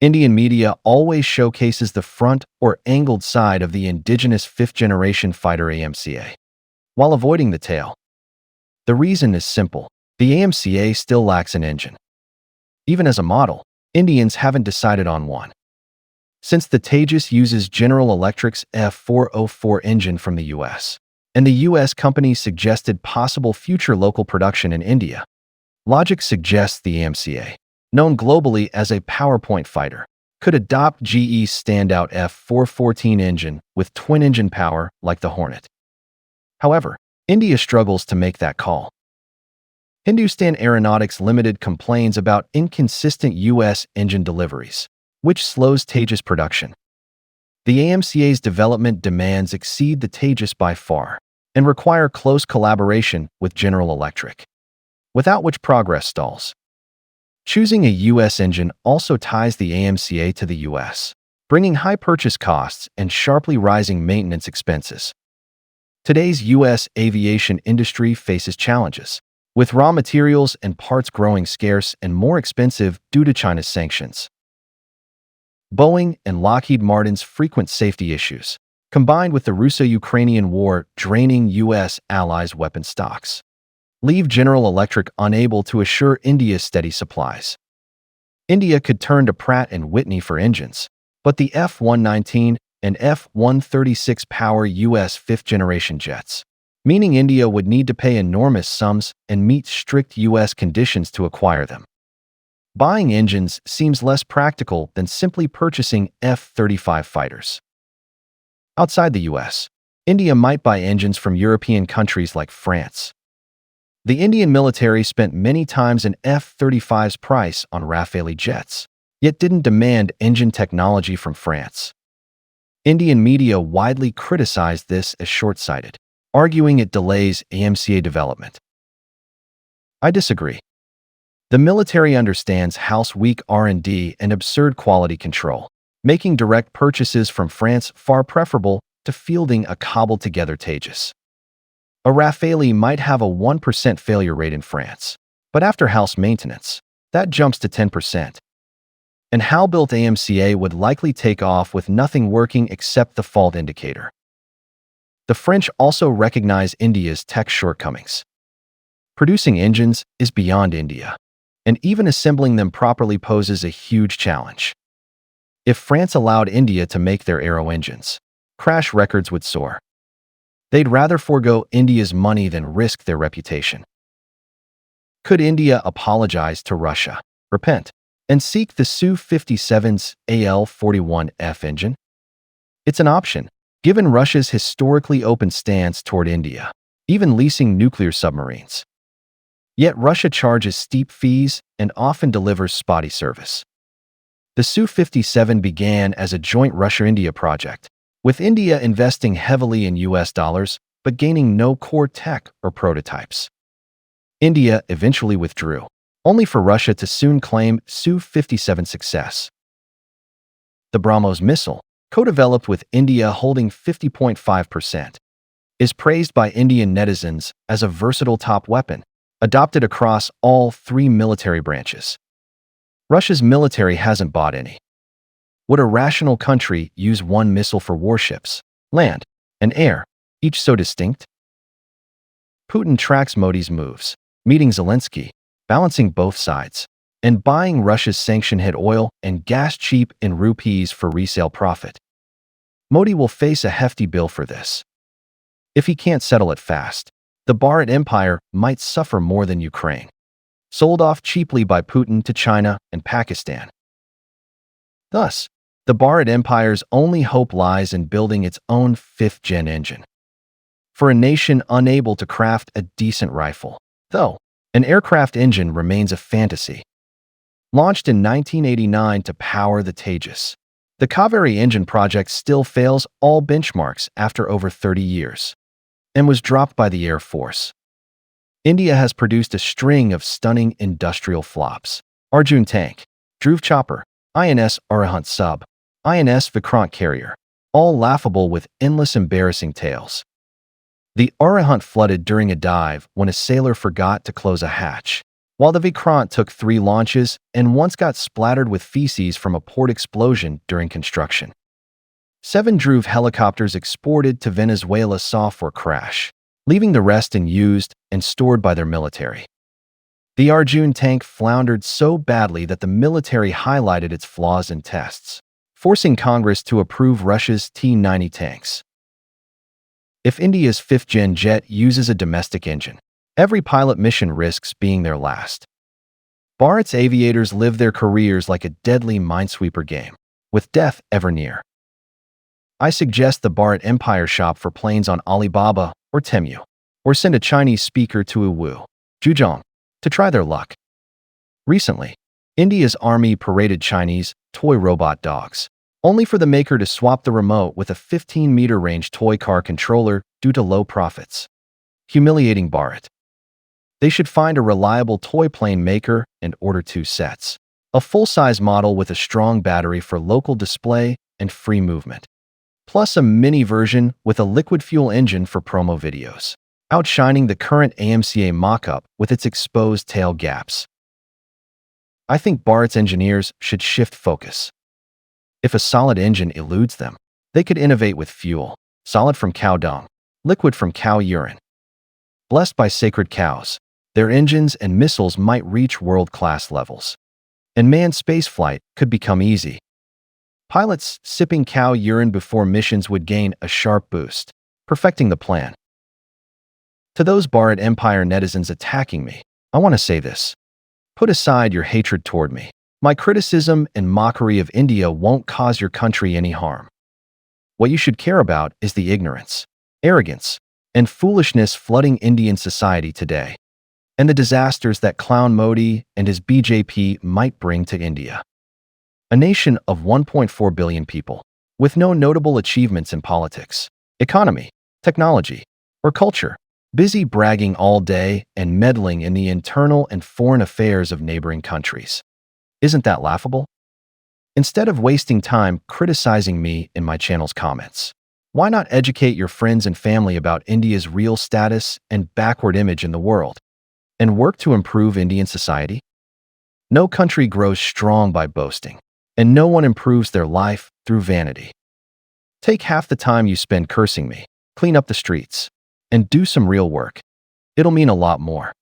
Indian media always showcases the front or angled side of the indigenous fifth-generation fighter AMCA, while avoiding the tail. The reason is simple. The AMCA still lacks an engine. Even as a model, Indians haven't decided on one. Since the Tejas uses General Electric's F404 engine from the US, and the US company suggested possible future local production in India, logic suggests the AMCA, known globally as a PowerPoint fighter, could adopt GE's standout F414 engine with twin-engine power like the Hornet. However, India struggles to make that call. Hindustan Aeronautics Limited complains about inconsistent US engine deliveries, which slows Tejas production. The AMCA's development demands exceed the Tejas by far and require close collaboration with General Electric, without which progress stalls. Choosing a US engine also ties the AMCA to the US, bringing high purchase costs and sharply rising maintenance expenses. Today's US aviation industry faces challenges, with raw materials and parts growing scarce and more expensive due to China's sanctions. Boeing and Lockheed Martin's frequent safety issues, combined with the Russo-Ukrainian war draining US allies' weapon stocks, leave General Electric unable to assure India's steady supplies. India could turn to Pratt & Whitney for engines, but the F-119 and F-136 power US fifth-generation jets, meaning India would need to pay enormous sums and meet strict US conditions to acquire them. Buying engines seems less practical than simply purchasing F-35 fighters. Outside the US, India might buy engines from European countries like France. The Indian military spent many times an F-35's price on Rafale jets, yet didn't demand engine technology from France. Indian media widely criticized this as short-sighted, arguing it delays AMCA development. I disagree. The military understands how weak R&D and absurd quality control, making direct purchases from France far preferable to fielding a cobbled-together Tejas. A Rafale might have a 1% failure rate in France, but after house maintenance, that jumps to 10%. An HAL-built AMCA would likely take off with nothing working except the fault indicator. The French also recognize India's tech shortcomings. Producing engines is beyond India, and even assembling them properly poses a huge challenge. If France allowed India to make their aero engines, crash records would soar. They'd rather forego India's money than risk their reputation. Could India apologize to Russia, repent, and seek the Su-57's AL-41F engine? It's an option, given Russia's historically open stance toward India, even leasing nuclear submarines. Yet Russia charges steep fees and often delivers spotty service. The Su-57 began as a joint Russia-India project, with India investing heavily in US dollars but gaining no core tech or prototypes. India eventually withdrew, only for Russia to soon claim Su-57 success. The BrahMos missile, co-developed with India holding 50.5%, is praised by Indian netizens as a versatile top weapon, adopted across all three military branches. Russia's military hasn't bought any. Would a rational country use one missile for warships, land, and air, each so distinct? Putin tracks Modi's moves, meeting Zelensky, balancing both sides, and buying Russia's sanction-hit oil and gas cheap in rupees for resale profit. Modi will face a hefty bill for this. If he can't settle it fast, the Bharat Empire might suffer more than Ukraine, sold off cheaply by Putin to China and Pakistan. Thus, the Bharat Empire's only hope lies in building its own fifth-gen engine. For a nation unable to craft a decent rifle, though, an aircraft engine remains a fantasy. Launched in 1989 to power the Tejas, the Kaveri engine project still fails all benchmarks after over 30 years, and was dropped by the Air Force. India has produced a string of stunning industrial flops: Arjun tank, Dhruv chopper, INS Arahant sub, INS Vikrant carrier, all laughable with endless embarrassing tales. The Arahant flooded during a dive when a sailor forgot to close a hatch, while the Vikrant took 3 launches and once got splattered with feces from a port explosion during construction. 7 Dhruv helicopters exported to Venezuela software crash, leaving the rest unused and stored by their military. The Arjun tank floundered so badly that the military highlighted its flaws in tests, forcing Congress to approve Russia's T-90 tanks. If India's 5th-gen jet uses a domestic engine, every pilot mission risks being their last. Bharat's aviators live their careers like a deadly minesweeper game, with death ever near. I suggest the Bharat Empire shop for planes on Alibaba or Temu, or send a Chinese speaker to Uwu, Zhejiang, to try their luck. Recently, India's army paraded Chinese toy robot dogs, only for the maker to swap the remote with a 15-meter range toy car controller due to low profits. Humiliating Bharat. They should find a reliable toy plane maker and order 2 sets, a full-size model with a strong battery for local display and free movement, plus a mini version with a liquid fuel engine for promo videos, outshining the current AMCA mock-up with its exposed tail gaps. I think Bharat's engineers should shift focus. If a solid engine eludes them, they could innovate with fuel, solid from cow dung, liquid from cow urine. Blessed by sacred cows, their engines and missiles might reach world-class levels, and manned spaceflight could become easy. Pilots sipping cow urine before missions would gain a sharp boost, perfecting the plan. To those Bharat Empire netizens attacking me, I want to say this. Put aside your hatred toward me. My criticism and mockery of India won't cause your country any harm. What you should care about is the ignorance, arrogance, and foolishness flooding Indian society today, and the disasters that clown Modi and his BJP might bring to India. A nation of 1.4 billion people, with no notable achievements in politics, economy, technology, or culture, busy bragging all day and meddling in the internal and foreign affairs of neighboring countries. Isn't that laughable? Instead of wasting time criticizing me in my channel's comments, why not educate your friends and family about India's real status and backward image in the world, and work to improve Indian society? No country grows strong by boasting, and no one improves their life through vanity. Take half the time you spend cursing me, clean up the streets, and do some real work. It'll mean a lot more.